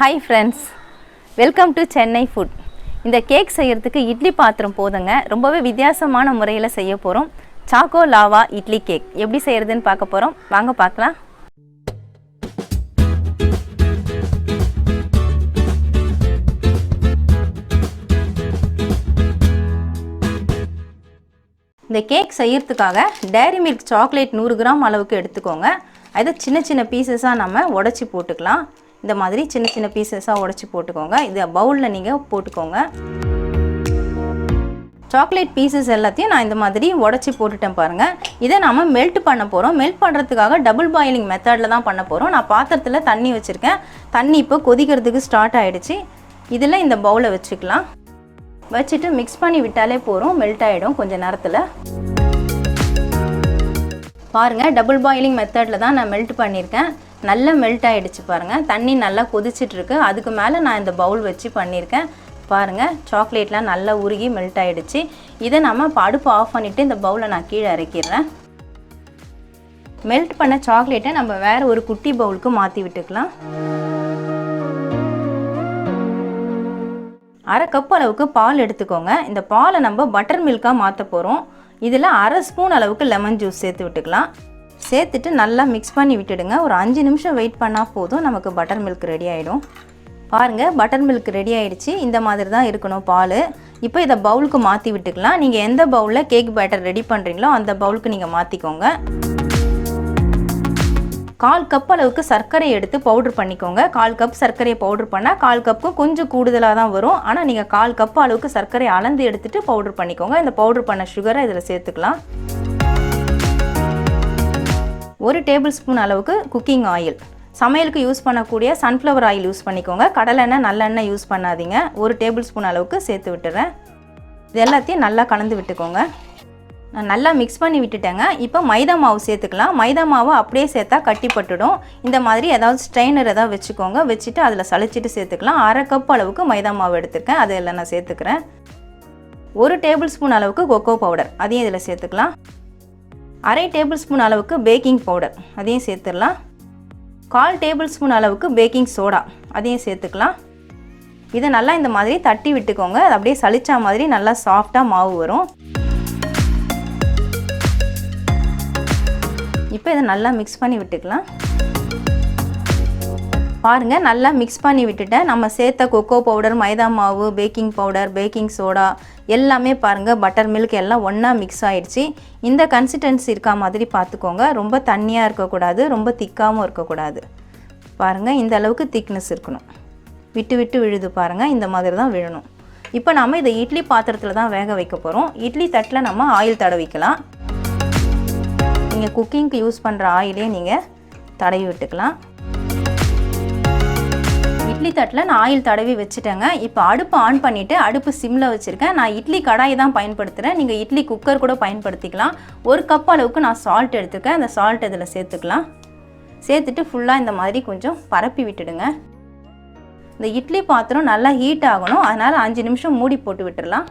Hi friends, welcome to Chennai food. இந்த cake செய்யறதுக்கு இட்லி பாத்திரம் போதுங்க. ரொம்பவே வித்தியாசமான முறையில் செய்ய போறோம். சாக்கோ லாவா இட்லி கேக் எப்படி செய்யறதுன்னு பார்க்க போறோம். வாங்க பார்க்கலாம். இந்த கேக் செய்யறதுக்காக Dairymilk சாக்லேட் 100 கிராம் அளவுக்கு எடுத்துக்கோங்க. அதை சின்ன சின்ன பீசஸா நம்ம உடைச்சி போட்டுக்கலாம். இந்த மாதிரி சின்ன சின்ன பீசஸா உடைச்சி போட்டுக்கோங்க. இத பவுல்ல நீங்க போட்டுக்கோங்க. சாக்லேட் பீசஸ் எல்லாத்தையும் நான் இந்த மாதிரி உடைச்சி போட்டுட்டேன் பாருங்க. இதை நாம மெல்ட் பண்ண போறோம். மெல்ட் பண்றதுக்காக டபுள் பாயிலிங் மெத்தட்ல தான் பண்ண போறோம். நான் பாத்திரத்துல தண்ணி வச்சிருக்கேன். தண்ணி இப்போ கொதிக்கிறதுக்கு ஸ்டார்ட் ஆயிடுச்சு. இதுல இந்த பவுலை வச்சுக்கலாம். வச்சிட்டு மிக்ஸ் பண்ணி விட்டாலே போறோம். மெல்ட் ஆயிடும் கொஞ்ச நேரத்துல. பாருங்க டபுள் பாயிலிங் மெத்தட்ல தான் நான் மெல்ட் பண்ணியிருக்கேன். நல்லா மெல்ட் ஆயிடுச்சு பாருங்க. தண்ணி நல்லா கொதிச்சிட்டு இருக்கு. அதுக்கு மேல நான் இந்த பவுல் வச்சு பண்ணியிருக்கேன். பாருங்க சாக்லேட்லாம் நல்லா உருகி மெல்ட் ஆயிடுச்சு. இதை நம்ம அடுப்பு ஆஃப் பண்ணிட்டு இந்த பவுலை நான் கீழே இறக்கிடுறேன். மெல்ட் பண்ண சாக்லேட்டை நம்ம வேற ஒரு குட்டி பவுலுக்கு மாற்றி விட்டுக்கலாம். அரை கப் அளவுக்கு பால் எடுத்துக்கோங்க. இந்த பாலை நம்ம பட்டர் மில்காக மாற்ற போகிறோம். இதில் அரை ஸ்பூன் அளவுக்கு லெமன் ஜூஸ் சேர்த்து விட்டுக்கலாம். சேர்த்துட்டு நல்லா மிக்ஸ் பண்ணி விட்டுடுங்க. ஒரு 5 நிமிஷம் வெயிட் பண்ணால் போதும். நமக்கு பட்டர் மில்க் ரெடி ஆகிடும். பாருங்கள் பட்டர் மில்க் ரெடி ஆகிடுச்சு. இந்த மாதிரி தான் இருக்கணும் பால். இப்போ இதை பவுலுக்கு மாற்றி விட்டுக்கலாம். நீங்கள் எந்த பவுலில் கேக் பேட்டர் ரெடி பண்ணுறீங்களோ அந்த பவுலுக்கு நீங்கள் மாற்றிக்கோங்க. 1/4 கப் அளவுக்கு சர்க்கரை எடுத்து பவுட்ரு பண்ணிக்கோங்க. 1/4 கப் சர்க்கரையை பவுட்ரு பண்ணால் 1/4 கப்புக்கும் கொஞ்சம் கூடுதலாக தான் வரும். ஆனால் நீங்கள் 1/4 கப் அளவுக்கு சர்க்கரையை அளந்து எடுத்துகிட்டு பவுட்ரு பண்ணிக்கோங்க. இந்த பவுட்ரு பண்ண சுகரை இதில் சேர்த்துக்கலாம். 1 டேபிள் ஸ்பூன் அளவுக்கு குக்கிங் ஆயில், சமையலுக்கு யூஸ் பண்ணக்கூடிய சன்ஃப்ளவர் ஆயில் யூஸ் பண்ணிக்கோங்க. கடலெண்ணெய் நல்லெண்ணெய் யூஸ் பண்ணாதீங்க. 1 டேபிள் ஸ்பூன் அளவுக்கு சேர்த்து விட்டுறேன். இது எல்லாத்தையும் நல்லா கலந்து விட்டுக்கோங்க. நான் நல்லா மிக்ஸ் பண்ணி விட்டுட்டேங்க. இப்போ மைதா மாவு சேர்த்துக்கலாம். மைதா மாவு அப்படியே சேர்த்தா கட்டிப்பட்டுடும். இந்த மாதிரி ஏதாவது ஸ்ட்ரெயினர் ஏதாவது வச்சுக்கோங்க. வச்சுட்டு அதில் சளிச்சிட்டு சேர்த்துக்கலாம். அரை கப் அளவுக்கு மைதா மாவு எடுத்துருக்கேன். அதை எல்லாம் நான் சேர்த்துக்கிறேன். 1 டேபிள் ஸ்பூன் அளவுக்கு கொக்கோ பவுடர், அதையும் இதில் சேர்த்துக்கலாம். அரை டேபிள் ஸ்பூன் அளவுக்கு பேக்கிங் பவுடர், அதையும் சேர்த்துடலாம். 1/4 டேபிள் ஸ்பூன் அளவுக்கு பேக்கிங் சோடா, அதையும் சேர்த்துக்கலாம். இதை நல்லா இந்த மாதிரி தட்டி விட்டுக்கோங்க. அது அப்படியே சளிச்சா மாதிரி நல்லா சாஃப்டாக மாவு வரும். இப்போ இதை நல்லா மிக்ஸ் பண்ணி விட்டுக்கலாம். பாருங்கள் நல்லா மிக்ஸ் பண்ணி விட்டுட்டேன். நம்ம சேர்த்த கொக்கோ பவுடர், மைதா மாவு, பேக்கிங் பவுடர், பேக்கிங் சோடா எல்லாமே பாருங்கள் பட்டர் மில்க் எல்லாம் ஒன்றா மிக்ஸ் ஆகிடுச்சு. இந்த கன்சிஸ்டன்சி இருக்கா மாதிரி பார்த்துக்கோங்க. ரொம்ப தண்ணியாக இருக்கக்கூடாது, ரொம்ப திக்காகவும் இருக்கக்கூடாது. பாருங்கள் இந்த அளவுக்கு திக்னஸ் இருக்கணும். விட்டு விட்டு விழுது பாருங்கள். இந்த மாதிரி தான் விழணும். இப்போ நம்ம இதை இட்லி பாத்திரத்தில் தான் வேக வைக்க போகிறோம். இட்லி தட்டில் நம்ம ஆயில் தடவிக்கலாம். நீங்கள் குக்கிங்க்கு யூஸ் பண்ணுற ஆயிலே நீங்கள் தடவி விட்டுக்கலாம். இட்லி தட்டில் நான் ஆயில் தடவி வச்சுட்டேங்க. இப்போ அடுப்பு ஆன் பண்ணிவிட்டு அடுப்பு சிம்மில் வச்சுருக்கேன். நான் இட்லி கடாயை தான் பயன்படுத்துகிறேன். நீங்கள் இட்லி குக்கர் கூட பயன்படுத்திக்கலாம். 1 கப் அளவுக்கு நான் சால்ட் எடுத்துருக்கேன். அந்த சால்ட் இதில் சேர்த்துக்கலாம். சேர்த்துட்டு ஃபுல்லாக இந்த மாதிரி கொஞ்சம் பரப்பி விட்டுடுங்க. இந்த இட்லி பாத்திரம் நல்லா ஹீட் ஆகணும். அதனால் 5 நிமிஷம் மூடி போட்டு விட்டுடலாம்.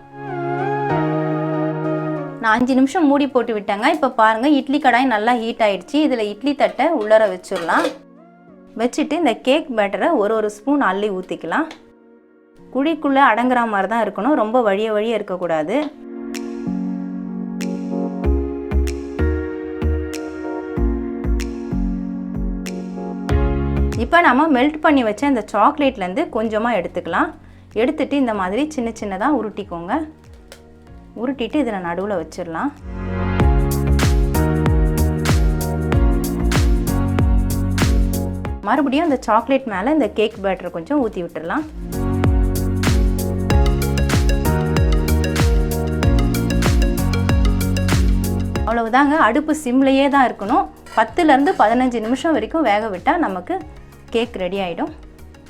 நான் 5 நிமிஷம் மூடி போட்டு விட்டேங்க. இப்போ பாருங்கள் இட்லி கடாய் நல்லா ஹீட் ஆகிடுச்சு. இதில் இட்லி தட்டை உள்ளர வச்சிடலாம். வச்சுட்டு இந்த கேக் பேட்டரை ஒரு ஸ்பூன் அள்ளி ஊற்றிக்கலாம். குழிக்குள்ளே அடங்குற மாதிரி தான் இருக்கணும். ரொம்ப வழிய இருக்கக்கூடாது. இப்போ நம்ம மெல்ட் பண்ணி வச்ச இந்த சாக்லேட்லேருந்து கொஞ்சமாக எடுத்துக்கலாம். எடுத்துட்டு இந்த மாதிரி சின்ன சின்னதாக உருட்டிக்கோங்க. உருட்டிட்டு இதில் நடுவில் வச்சிடலாம். மறுபடியும் அந்த சாக்லேட் மேலே இந்த கேக் பேட்டர் கொஞ்சம் ஊற்றி விட்டுடலாம். அவ்வளவுதாங்க. அடுப்பு சிம்லேயே தான் இருக்கணும். 10லேருந்து 15 நிமிஷம் வரைக்கும் வேக விட்டால் நமக்கு கேக் ரெடி ஆகிடும்.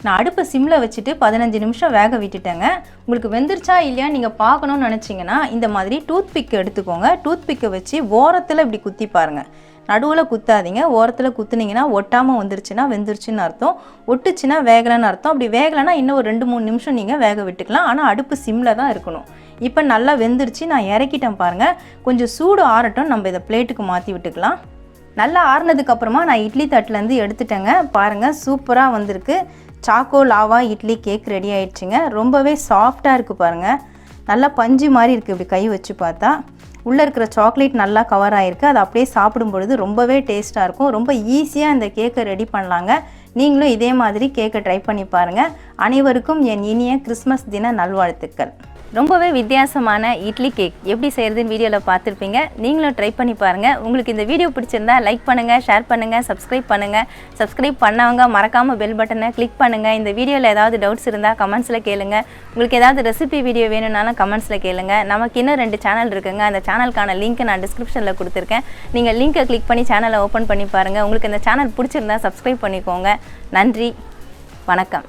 நான் அடுப்பை சிம்மில் வச்சுட்டு 15 நிமிஷம் வேக விட்டுட்டேங்க. உங்களுக்கு வெந்துருச்சா இல்லையா நீங்கள் பார்க்கணுன்னு நினச்சிங்கன்னா இந்த மாதிரி டூத் பிக் எடுத்துக்கோங்க. டூத் பிக்கை வச்சு ஓரத்தில் இப்படி குத்தி பாருங்கள். நடுவில் குத்தாதீங்க. ஓரத்தில் குத்துனீங்கன்னா ஒட்டாமல் வந்துருச்சுன்னா வெந்துருச்சுன்னு அர்த்தம். ஒட்டுச்சுன்னா வேகலைன்னு அர்த்தம். அப்படி வேகலைன்னா இன்னும் ஒரு 2-3 நிமிஷம் நீங்கள் வேக விட்டுக்கலாம். ஆனால் அடுப்பு சிம்மில் தான் இருக்கணும். இப்போ நல்லா வெந்துருச்சு. நான் இறக்கிட்டேன் பாருங்கள். கொஞ்சம் சூடு ஆறட்டும். நம்ம இதை பிளேட்டுக்கு மாற்றி விட்டுக்கலாம். நல்லா ஆறுனதுக்கு அப்புறமா நான் இட்லி தட்டிலேருந்து எடுத்துட்டேங்க. பாருங்கள் சூப்பராக வந்திருக்கு. Choco lava idli cake ready ஆயிடுச்சுங்க. ரொம்பவே சாஃப்டாக இருக்குது பாருங்கள். நல்லா பஞ்சு மாதிரி இருக்குது இப்படி கை வச்சு பார்த்தா. உள்ளே இருக்கிற சாக்லேட் நல்லா கவர் ஆகிருக்கு. அது அப்படியே சாப்பிடும் பொழுது ரொம்பவே டேஸ்ட்டாக இருக்கும். ரொம்ப ஈஸியாக இந்த கேக்கை ரெடி பண்ணலாங்க. நீங்களும் இதே மாதிரி கேக்கை ட்ரை பண்ணி பாருங்கள். அனைவருக்கும் என் இனிய கிறிஸ்மஸ் தின நல்வாழ்த்துக்கள். ரொம்பவே வித்தியாசமான இட்லி கேக் எப்படி செய்கிறதுன்னு வீடியோவில் பார்த்துருப்பீங்க. நீங்களும் ட்ரை பண்ணி பாருங்கள். உங்களுக்கு இந்த வீடியோ பிடிச்சிருந்தா லைக் பண்ணுங்கள், ஷேர் பண்ணுங்கள், சப்ஸ்கிரைப் பண்ணுங்கள். சப்ஸ்கிரைப் பண்ணவங்க மறக்காமல் பெல் பட்டனை கிளிக் பண்ணுங்கள். இந்த வீடியோவில் ஏதாவது டவுட்ஸ் இருந்தால் கமெண்ட்ஸில் கேளுங்கள். உங்களுக்கு ஏதாவது ரெசிபி வீடியோ வேணும்னாலும் கமெண்ட்ஸில் கேளுங்கள். நமக்கு இன்னும் 2 சேனல் இருக்குங்க. அந்த சேனலுக்கான லிங்க்கை நான் டிஸ்கிரிப்ஷனில் கொடுத்துருக்கேன். நீங்கள் லிங்க்கை கிளிக் பண்ணி சேனலை ஓப்பன் பண்ணி பாருங்கள். உங்களுக்கு இந்த சேனல் பிடிச்சிருந்தா சப்ஸ்கிரைப் பண்ணிக்கோங்க. நன்றி, வணக்கம்.